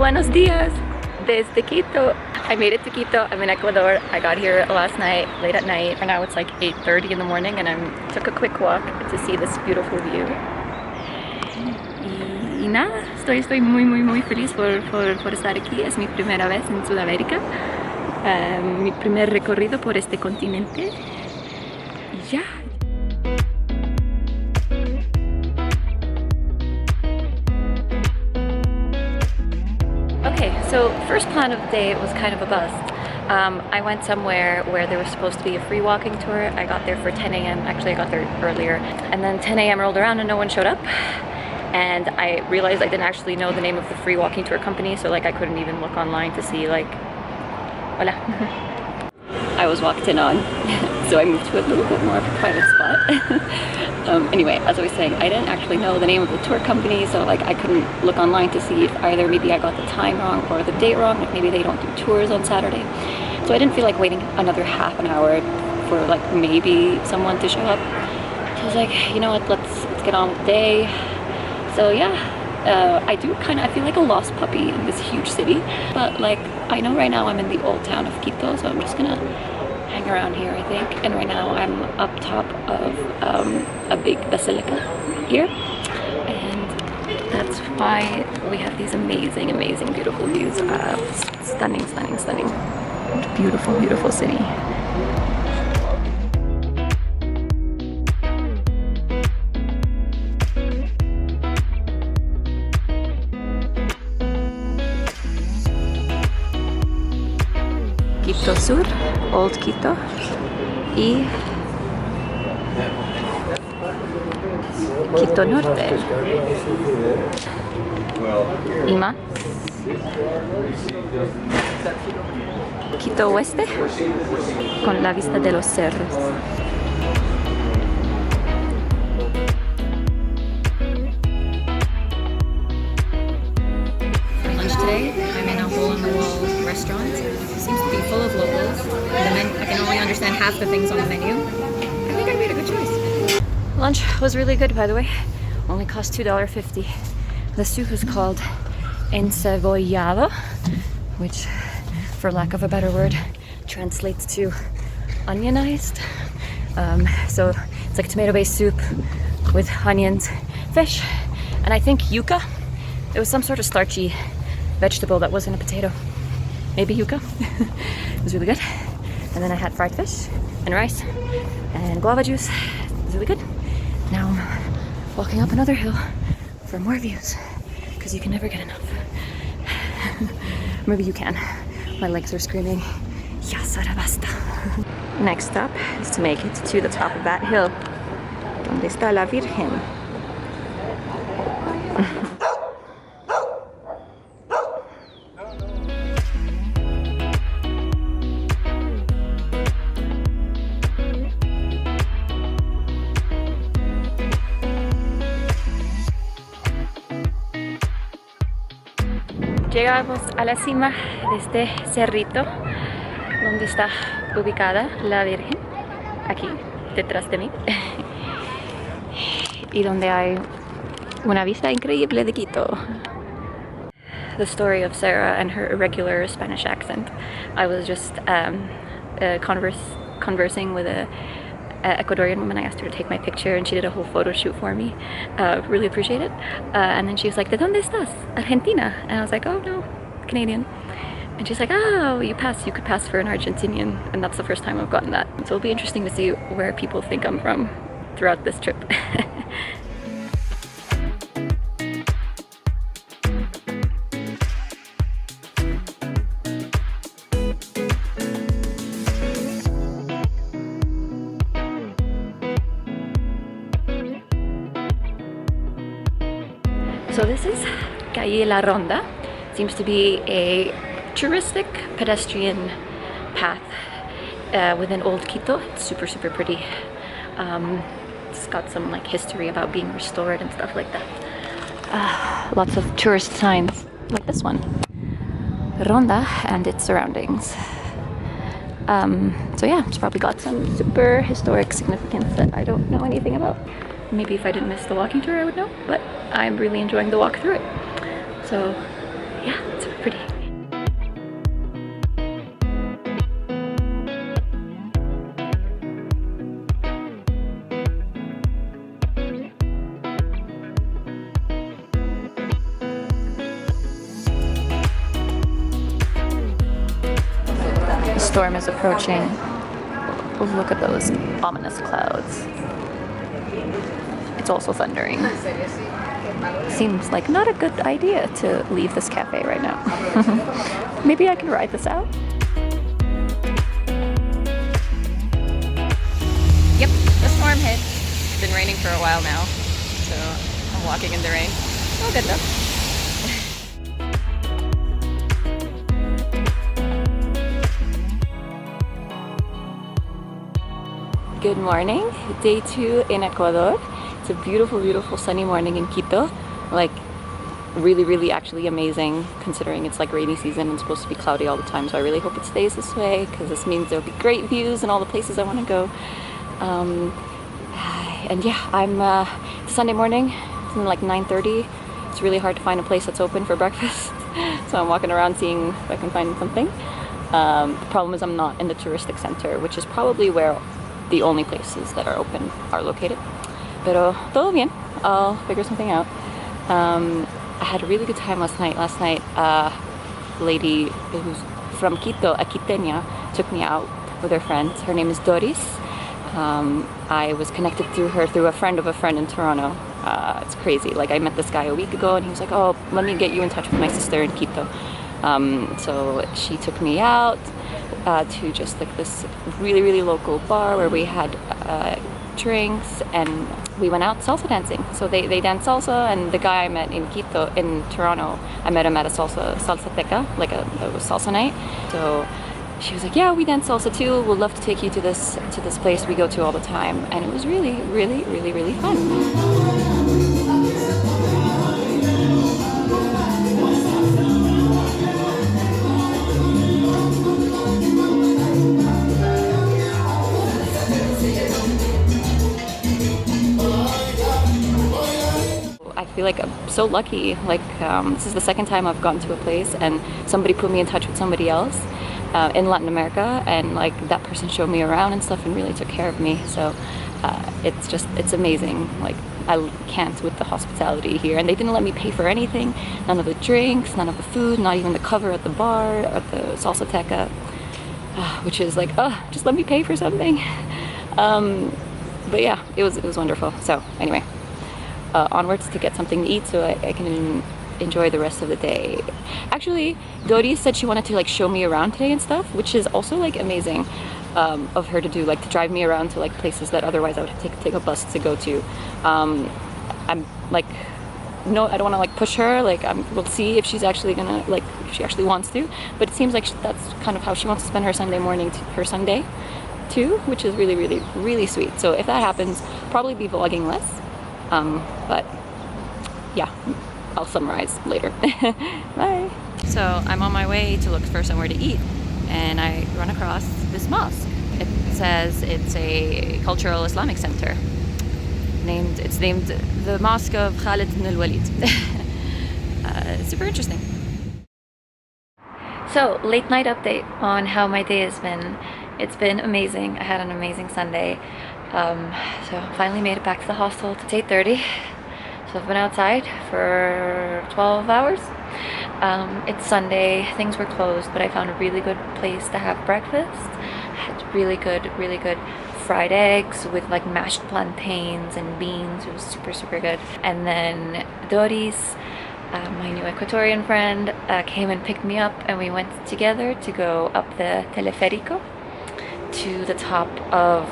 Buenos dias desde Quito. I made it to Quito. I'm in Ecuador. I got here last night, late at night, and now it's like 8:30 in the morning, and I took a quick walk to see this beautiful view. Y nada, estoy muy feliz por estar aquí. Es mi primera vez en Sudamérica. Mi primer recorrido por este continente. Y ya. Okay, so first plan of the day was kind of a bust. I went somewhere where there was supposed to be a free walking tour. I got there for 10 a.m. Actually, I got there earlier. And then 10 a.m. rolled around and no one showed up. And I realized I didn't actually know the name of the free walking tour company, so like I couldn't even look online to see like, hola. I was walked in on, so I moved to a little bit more of a private spot. Anyway, as I was saying, I didn't actually know the name of the tour company, so like I couldn't look online to see if either maybe I got the time wrong or the date wrong, like maybe they don't do tours on Saturday. So I didn't feel like waiting another half an hour for like maybe someone to show up. So I was like, you know what, let's get on with the day. So yeah, I feel like a lost puppy in this huge city, but like I know right now I'm in the old town of Quito, so I'm just gonna hang around here, I think. And right now I'm up top of a big basilica here, and that's why we have these amazing beautiful views of stunning beautiful city. Quito Sur, Old Quito, y Quito Norte, y más Quito Oeste, con la vista de los cerros. For lunch today, I'm in a hole-in-the-wall restaurant. It seems to be full of locals. I can only understand half the things on the menu. I think I made a good choice. Lunch was really good, by the way. Only cost $2.50. The soup is called encebollado, which, for lack of a better word, translates to onionized. So it's like tomato-based soup with onions, fish, and I think yuca. It was some sort of starchy vegetable that wasn't a potato. Maybe yuca. It was really good. And then I had fried fish and rice and guava juice. It was really good. Now I'm walking up another hill for more views, because you can never get enough. Maybe you can. My legs are screaming, ya sara basta. Next stop is to make it to the top of that hill. Donde está la Virgen? Llegamos a la cima de este cerrito donde está ubicada la Virgen, aquí detrás de mí, y donde hay una vista increíble de Quito. The story of Sarah and her irregular Spanish accent. I was just conversing with a Ecuadorian woman. I asked her to take my picture and she did a whole photo shoot for me. Really appreciate it. And then she was like, ¿De dónde estás? Argentina. And I was like, oh no, Canadian. And she's like, oh, you could pass for an Argentinian. And that's the first time I've gotten that. So it'll be interesting to see where people think I'm from throughout this trip. So this is Calle La Ronda. Seems to be a touristic pedestrian path within Old Quito. It's super pretty. It's got some like history about being restored and stuff like that. Lots of tourist signs like this one. Ronda and its surroundings. So yeah, it's probably got some super historic significance that I don't know anything about. Maybe if I didn't miss the walking tour I would know, but I'm really enjoying the walk through it. So yeah, it's pretty. The storm is approaching. Look at those ominous clouds. It's also thundering. Seems like not a good idea to leave this cafe right now. Maybe I can ride this out. Yep, the storm hit. It's been raining for a while now, so I'm walking in the rain. Oh, good enough. Good morning, day 2 in Ecuador. It's a beautiful, beautiful sunny morning in Quito. Like really actually amazing considering it's like rainy season and it's supposed to be cloudy all the time. So I really hope it stays this way because this means there'll be great views in all the places I want to go. And yeah, it's Sunday morning. It's like 9:30. It's really hard to find a place that's open for breakfast. So I'm walking around seeing if I can find something. The problem is I'm not in the touristic center, which is probably where the only places that are open are located. Pero todo bien, I'll figure something out. I had a really good time last night. A lady who's from Quito, a Quiteña, took me out with her friends. Her name is Doris. I was connected through her through a friend of a friend in Toronto. It's crazy. Like I met this guy a week ago and he was like, oh, let me get you in touch with my sister in Quito. So she took me out to just like this really local bar where we had drinks and we went out salsa dancing. So they dance salsa, and the guy I met in Quito, in Toronto, I met him at a salsateca, like a salsa night. So she was like, yeah, we dance salsa too. We'd love to take you to this place we go to all the time. And it was really fun. I feel like I'm so lucky. Like this is the second time I've gone to a place and somebody put me in touch with somebody else in Latin America, and like that person showed me around and stuff and really took care of me. So it's amazing. Like I can't with the hospitality here, and they didn't let me pay for anything. None of the drinks, none of the food, not even the cover at the bar at the salsateca, which is like, just let me pay for something. But yeah, it was wonderful. So anyway. Onwards to get something to eat so I can enjoy the rest of the day. Actually, Doris said she wanted to like show me around today and stuff, which is also like amazing of her to do, like to drive me around to like places that otherwise I would have to take a bus to go to. I'm like, no, I don't want to like push her. Like we'll see if she's actually gonna like, if she actually wants to. But it seems like that's kind of how she wants to spend her Sunday morning, her Sunday too, which is really sweet. So if that happens, probably be vlogging less. But yeah, I'll summarize later. Bye. So I'm on my way to look for somewhere to eat, and I run across this mosque. It says it's a cultural Islamic center. It's named the Mosque of Khalid ibn al-Walid. Super interesting. So late night update on how my day has been. It's been amazing. I had an amazing Sunday. So finally made it back to the hostel. It's 8:30. So I've been outside for 12 hours. It's Sunday. Things were closed, but I found a really good place to have breakfast. Had really good fried eggs with like mashed plantains and beans. It was super good. And then Doris, my new Ecuadorian friend, came and picked me up, and we went together to go up the Teleferico to the top of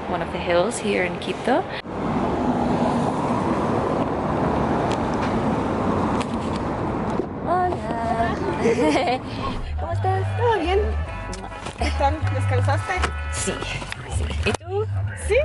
one of the hills here in Quito. Hola. ¿Cómo estás? ¿Todo bien? ¿Qué tal? ¿Descansaste? Sí. ¿Y tú? Sí.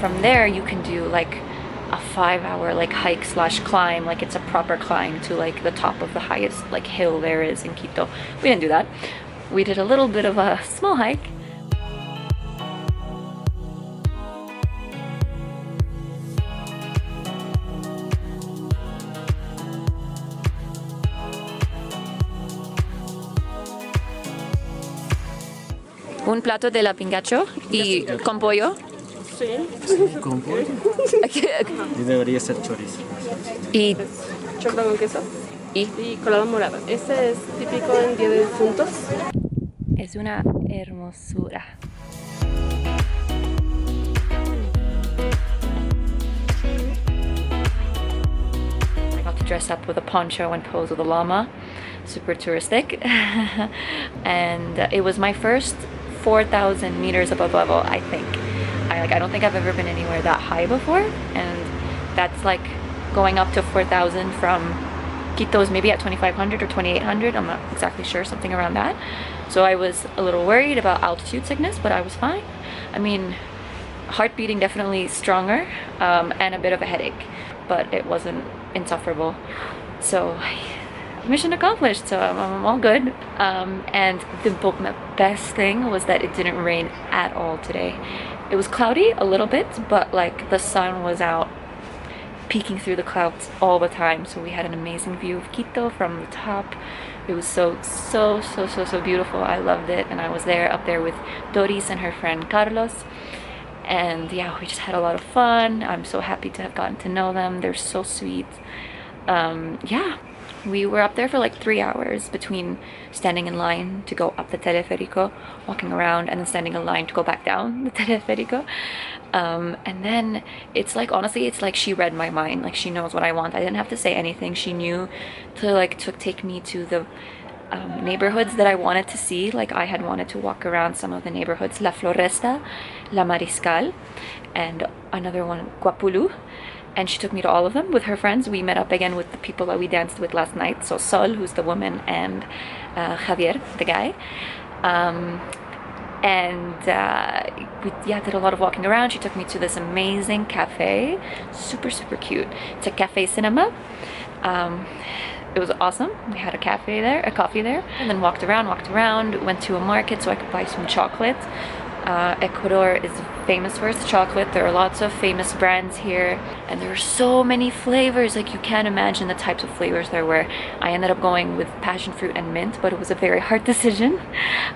from there you can do like a 5-hour like hike slash climb, like it's a proper climb to like the top of the highest like hill there is in Quito. We didn't do that. We did a little bit of a small hike. Un plato de la pingacho y con pollo. Sí. Con pollo. Y debería ser chorizo. Y Choclo con queso. Y colada morada. Este es típico en Día de Difuntos. es una hermosura. I got to dress up with a poncho and pose with a llama. Super touristic. And it was my first 4,000 meters above level, I think. I don't think I've ever been anywhere that high before, and that's like going up to 4,000 from Quito's maybe at 2,500 or 2,800. I'm not exactly sure, something around that. So I was a little worried about altitude sickness, but I was fine. I mean, heart beating definitely stronger, and a bit of a headache, but it wasn't insufferable. So mission accomplished, so I'm all good. And the best thing was that it didn't rain at all today. It was cloudy a little bit, but like the sun was out peeking through the clouds all the time, so we had an amazing view of Quito from the top. It was so beautiful. I loved it, and I was there up there with Doris and her friend Carlos, and yeah, we just had a lot of fun. I'm so happy to have gotten to know them. They're so sweet. Yeah, we were up there for like 3 hours between standing in line to go up the Teleferico, walking around, and then standing in line to go back down the Teleferico. And then it's like, honestly, it's like she read my mind. Like, she knows what I want. I didn't have to say anything. She knew to take me to the neighborhoods that I wanted to see. Like, I had wanted to walk around some of the neighborhoods, La Floresta, La Mariscal, and another one, Guapulu. And she took me to all of them with her friends. We met up again with the people that we danced with last night. So Sol, who's the woman, and Javier, the guy. We did a lot of walking around. She took me to this amazing cafe. Super cute. It's a cafe cinema. It was awesome. We had a coffee there, and then walked around, went to a market so I could buy some chocolate. Ecuador is famous for its chocolate. There are lots of famous brands here, and there are so many flavors. Like, you can't imagine the types of flavors there were. I ended up going with passion fruit and mint, but it was a very hard decision.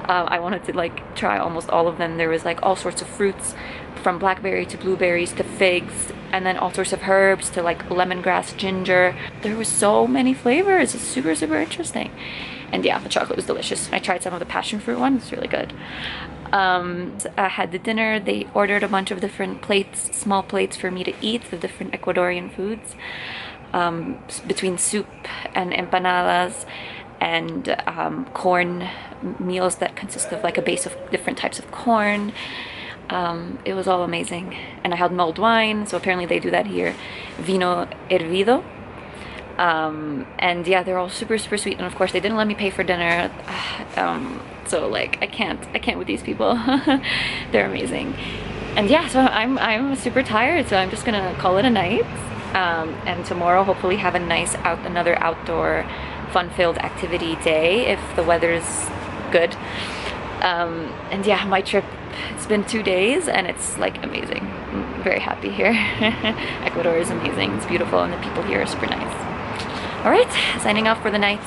I wanted to like try almost all of them. There was like all sorts of fruits, from blackberry to blueberries to figs, and then all sorts of herbs to like lemongrass, ginger. There were so many flavors. It's super interesting. And yeah, the chocolate was delicious. I tried some of the passion fruit one. It's really good. I had the dinner. They ordered a bunch of different plates, small plates for me to eat, the different Ecuadorian foods, between soup and empanadas and corn meals that consist of like a base of different types of corn. It was all amazing. And I had mulled wine, so apparently they do that here. Vino hervido. And yeah, they're all super sweet, and of course they didn't let me pay for dinner. So like I can't with these people. They're amazing. And yeah, so I'm super tired, so I'm just gonna call it a night, and tomorrow hopefully have a nice another outdoor fun-filled activity day if the weather's good. And yeah, my trip, it's been 2 days and it's like amazing. I'm very happy here. Ecuador is amazing. It's beautiful, and the people here are super nice. All right, signing off for the night.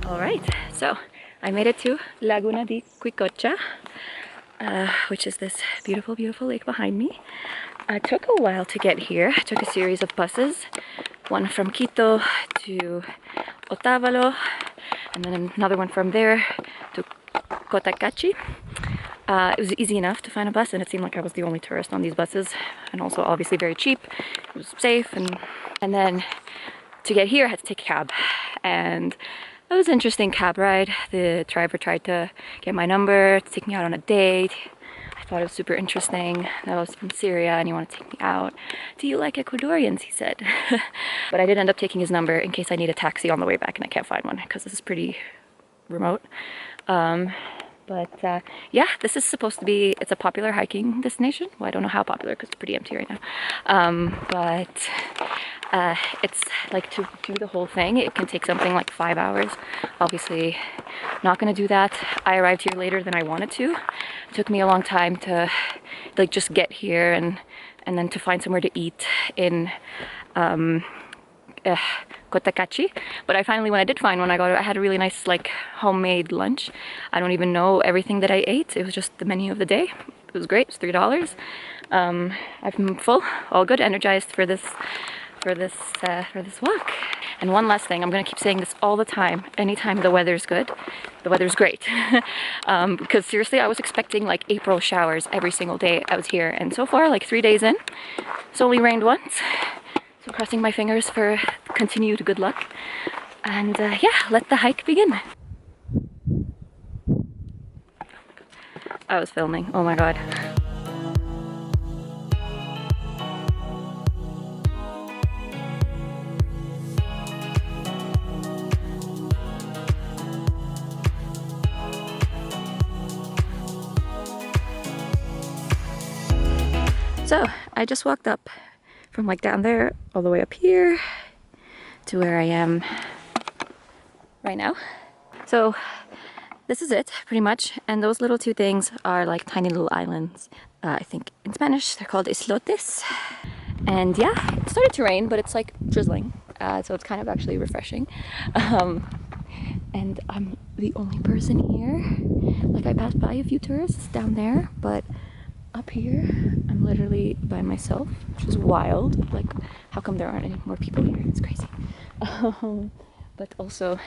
Alright, so I made it to Laguna de Cuicocha, which is this beautiful lake behind me. It took a while to get here. I took a series of buses, one from Quito to Otavalo, and then another one from there to Cotacachi. It was easy enough to find a bus, and it seemed like I was the only tourist on these buses, and also obviously very cheap. It was safe, and then to get here I had to take a cab, and it was an interesting cab ride. The driver tried to get my number to take me out on a date. I thought it was super interesting. I was from Syria and he wanted to take me out. Do you like Ecuadorians, he said. But I did end up taking his number in case I need a taxi on the way back and I can't find one because this is pretty remote. Yeah, this is supposed to be, it's a popular hiking destination. Well, I don't know how popular because it's pretty empty right now. It's like, to do the whole thing, it can take something like 5 hours. Obviously, not gonna do that. I arrived here later than I wanted to. It took me a long time to like just get here and then to find somewhere to eat in Cotacachi. But I finally, when I did find one, I had a really nice like homemade lunch. I don't even know everything that I ate. It was just the menu of the day. It was great. It was $3. I'm full, all good, energized for this walk. And one last thing, I'm gonna keep saying this all the time. Anytime the weather's good, the weather's great. Because seriously, I was expecting like April showers every single day I was here, and so far, like 3 days in, it's only rained once. So crossing my fingers for continued good luck. And yeah, let the hike begin. I was filming, oh my god. So I just walked up from like down there all the way up here to where I am right now. So this is it pretty much, and those little two things are like tiny little islands. I think in Spanish they're called islotes. And yeah, it started to rain, but it's like drizzling, so it's kind of actually refreshing. And I'm the only person here. Like, I passed by a few tourists down there, but up here I'm literally by myself, which is wild. Like, how come there aren't any more people here? It's crazy. But also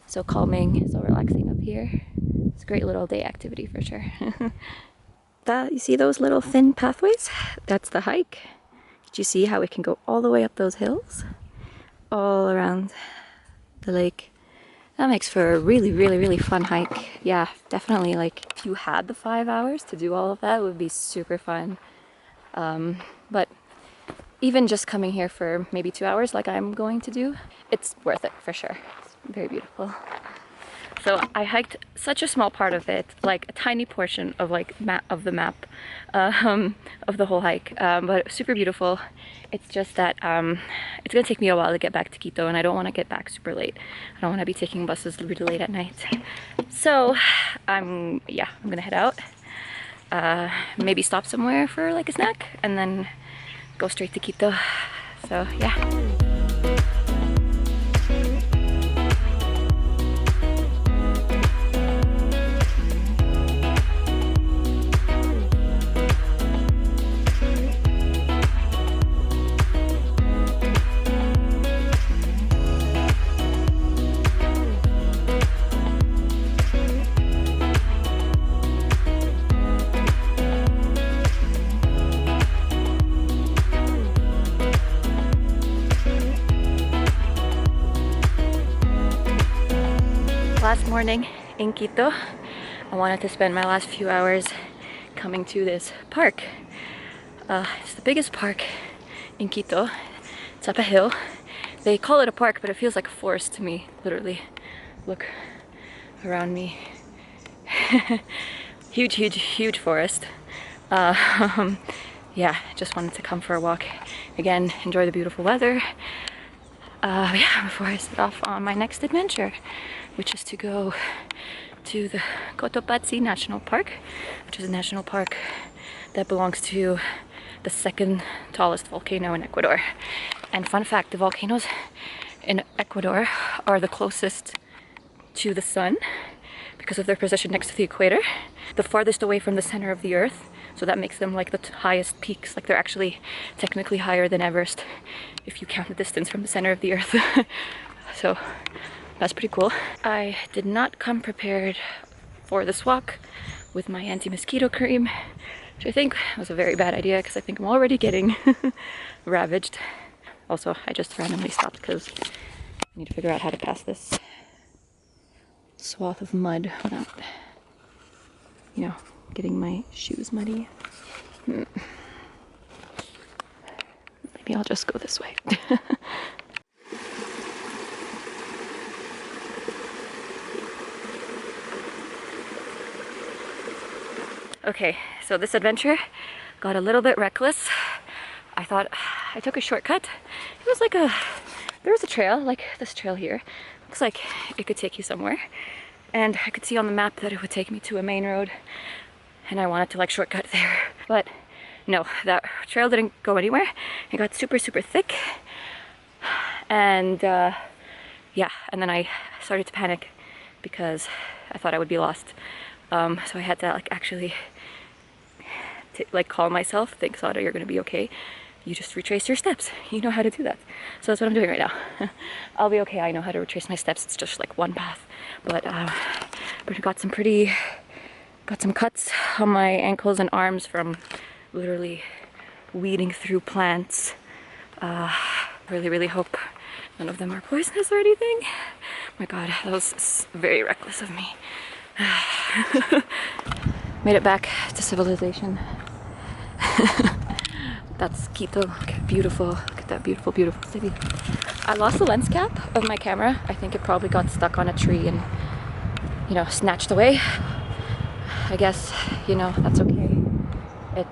so calming, so relaxing up here. It's a great little day activity for sure. You see those little thin pathways? That's the hike. Did you see how it can go all the way up those hills? All around the lake. That makes for a really, really, really fun hike. Yeah, definitely, like, if you had the 5 hours to do all of that, it would be super fun. But even just coming here for maybe 2 hours, like I'm going to do, it's worth it for sure. It's very beautiful. So I hiked such a small part of it, like a tiny portion of like of the map of the whole hike, but super beautiful. It's just that it's gonna take me a while to get back to Quito, and I don't want to get back super late. I don't want to be taking buses really late at night. So I'm gonna head out, maybe stop somewhere for like a snack, and then go straight to Quito. So yeah. Last morning in Quito, I wanted to spend my last few hours coming to this park. It's the biggest park in Quito. It's up a hill. They call it a park, but it feels like a forest to me, literally. Look around me. Huge, huge, huge forest. Yeah, just wanted to come for a walk. Again, enjoy the beautiful weather. Yeah, before I set off on my next adventure, which is to go to the Cotacachi National Park, which is a national park that belongs to the second tallest volcano in Ecuador. And fun fact, the volcanoes in Ecuador are the closest to the sun because of their position next to the equator, the farthest away from the center of the earth. So that makes them like the highest peaks. Like, they're actually technically higher than Everest if you count the distance from the center of the earth. So that's pretty cool. I did not come prepared for this walk with my anti-mosquito cream, which I think was a very bad idea because I think I'm already getting ravaged. Also, I just randomly stopped because I need to figure out how to pass this swath of mud without, you know, getting my shoes muddy. Maybe I'll just go this way. Okay, so this adventure got a little bit reckless. I thought I took a shortcut. It was like there was a trail, like this trail here. Looks like it could take you somewhere. And I could see on the map that it would take me to a main road. And I wanted to like shortcut there. But no, that trail didn't go anywhere. It got super, super thick. And yeah, and then I started to panic because I thought I would be lost. So I had to like actually like call myself, think, Sada, you're gonna be okay. You just retrace your steps. You know how to do that. So that's what I'm doing right now. I'll be okay. I know how to retrace my steps. It's just like one path. But got some cuts on my ankles and arms from literally weeding through plants. Really hope none of them are poisonous or anything. My God, that was very reckless of me. Made it back to civilization. That's Quito. Beautiful. Look at that beautiful, beautiful city. I lost the lens cap of my camera. I think it probably got stuck on a tree and, you know, snatched away. I guess, you know, that's okay. It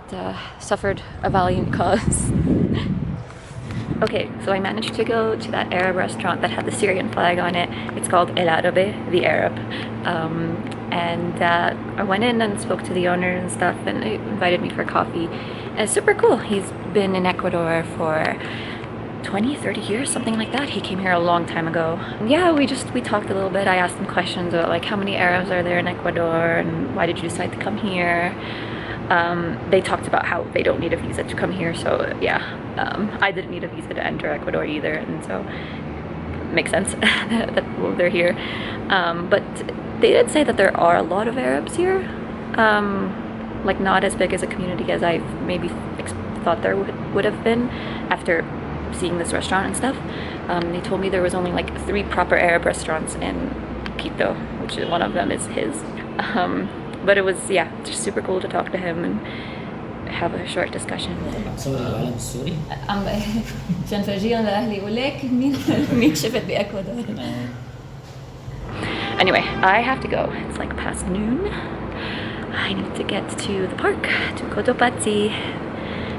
suffered a valiant cause. Okay, so I managed to go to that Arab restaurant that had the Syrian flag on it. It's called El Arabe, the Arab. And I went in and spoke to the owner and stuff, and they invited me for coffee. And it's super cool. He's been in Ecuador for 20, 30 years, something like that. He came here a long time ago. And yeah, we talked a little bit. I asked him questions about like how many Arabs are there in Ecuador and why did you decide to come here? They talked about how they don't need a visa to come here, so yeah. I didn't need a visa to enter Ecuador either, and so it makes sense that they're here. But they did say that there are a lot of Arabs here, like not as big as a community as I maybe thought there would have been after seeing this restaurant and stuff. They told me there was only like 3 proper Arab restaurants in Quito, which one of them is his. But it was, yeah, just super cool to talk to him and have a short discussion. Anyway, I have to go. It's like past noon. I need to get to the park, to Cotacachi.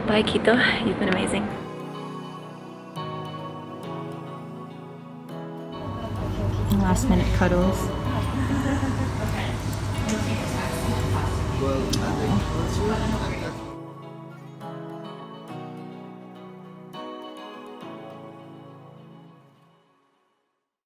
Bye, Quito. You've been amazing. Last minute cuddles.